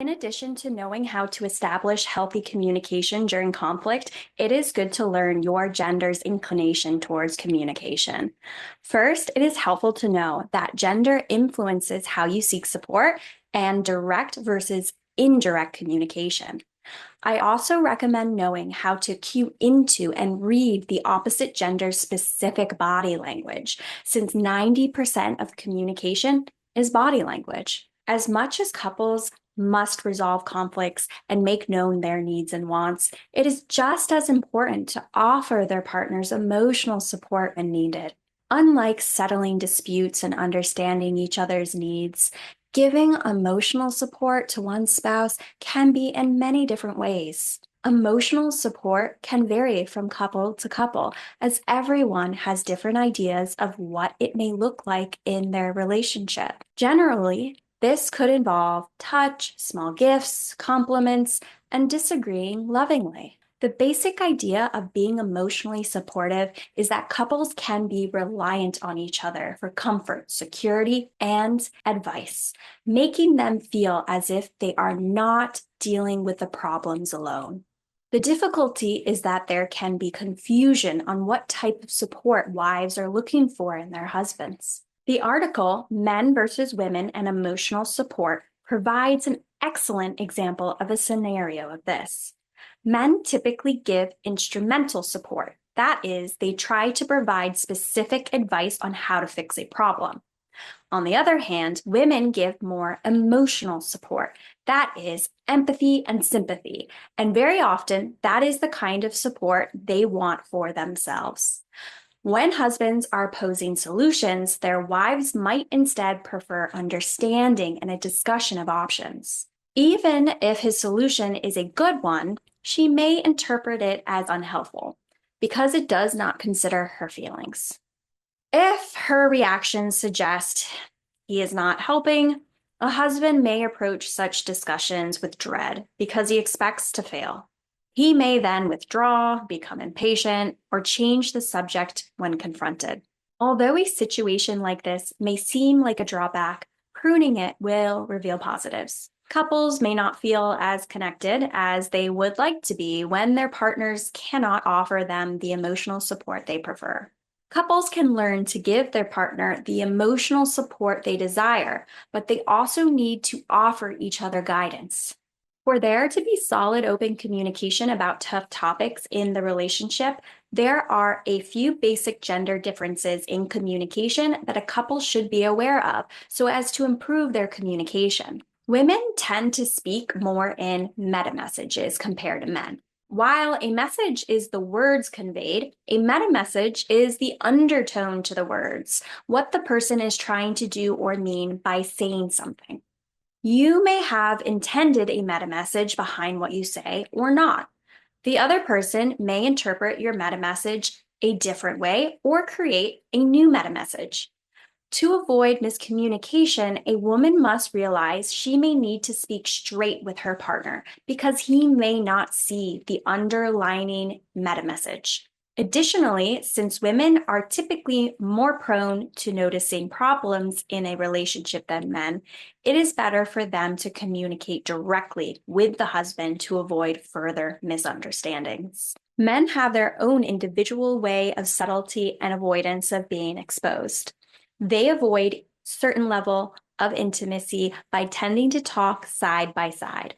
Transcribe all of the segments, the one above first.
In addition to knowing how to establish healthy communication during conflict, it is good to learn your gender's inclination towards communication. First, it is helpful to know that gender influences how you seek support and direct versus indirect communication. I also recommend knowing how to cue into and read the opposite gender's specific body language, since 90% of communication is body language. As much as couples must resolve conflicts and make known their needs and wants, it is just as important to offer their partners emotional support when needed. Unlike settling disputes and understanding each other's needs, giving emotional support to one spouse can be in many different ways. Emotional support can vary from couple to couple, as everyone has different ideas of what it may look like in their relationship. Generally, this could involve touch, small gifts, compliments, and disagreeing lovingly. The basic idea of being emotionally supportive is that couples can be reliant on each other for comfort, security, and advice, making them feel as if they are not dealing with the problems alone. The difficulty is that there can be confusion on what type of support wives are looking for in their husbands. The article, Men versus Women and Emotional Support, provides an excellent example of a scenario of this. Men typically give instrumental support. That is, they try to provide specific advice on how to fix a problem. On the other hand, women give more emotional support. That is empathy and sympathy. And very often, that is the kind of support they want for themselves. When husbands are posing solutions, their wives might instead prefer understanding and a discussion of options. Even if his solution is a good one, she may interpret it as unhelpful because it does not consider her feelings. If her reactions suggest he is not helping, a husband may approach such discussions with dread because he expects to fail. He may then withdraw, become impatient, or change the subject when confronted. Although a situation like this may seem like a drawback, pruning it will reveal positives. Couples may not feel as connected as they would like to be when their partners cannot offer them the emotional support they prefer. Couples can learn to give their partner the emotional support they desire, but they also need to offer each other guidance. For there to be solid, open communication about tough topics in the relationship, there are a few basic gender differences in communication that a couple should be aware of so as to improve their communication. Women tend to speak more in meta messages compared to men. While a message is the words conveyed, a meta message is the undertone to the words, what the person is trying to do or mean by saying something. You may have intended a meta message behind what you say or not. The other person may interpret your meta message a different way or create a new meta message. To avoid miscommunication, a woman must realize she may need to speak straight with her partner because he may not see the underlining meta message. Additionally, since women are typically more prone to noticing problems in a relationship than men, it is better for them to communicate directly with the husband to avoid further misunderstandings. Men have their own individual way of subtlety and avoidance of being exposed. They avoid certain level of intimacy by tending to talk side by side.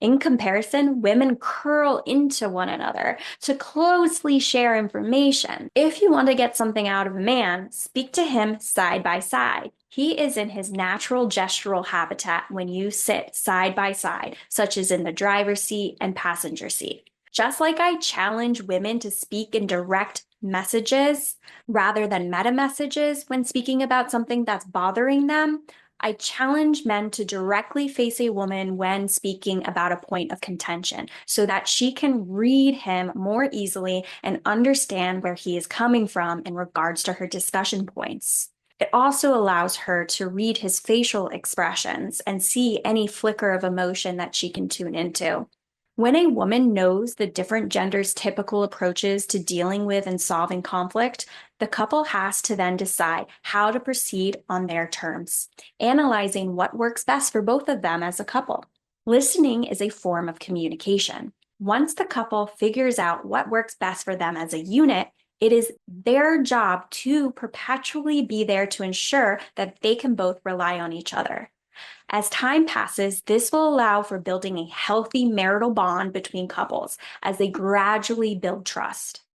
In comparison, women curl into one another to closely share information. If you want to get something out of a man, speak to him side by side. He is in his natural gestural habitat when you sit side by side, such as in the driver's seat and passenger seat. Just like I challenge women to speak in direct messages rather than meta messages when speaking about something that's bothering them, I challenge men to directly face a woman when speaking about a point of contention so that she can read him more easily and understand where he is coming from in regards to her discussion points. It also allows her to read his facial expressions and see any flicker of emotion that she can tune into. When a woman knows the different genders' typical approaches to dealing with and solving conflict, the couple has to then decide how to proceed on their terms, analyzing what works best for both of them as a couple. Listening is a form of communication. Once the couple figures out what works best for them as a unit, it is their job to perpetually be there to ensure that they can both rely on each other. As time passes, this will allow for building a healthy marital bond between couples as they gradually build trust.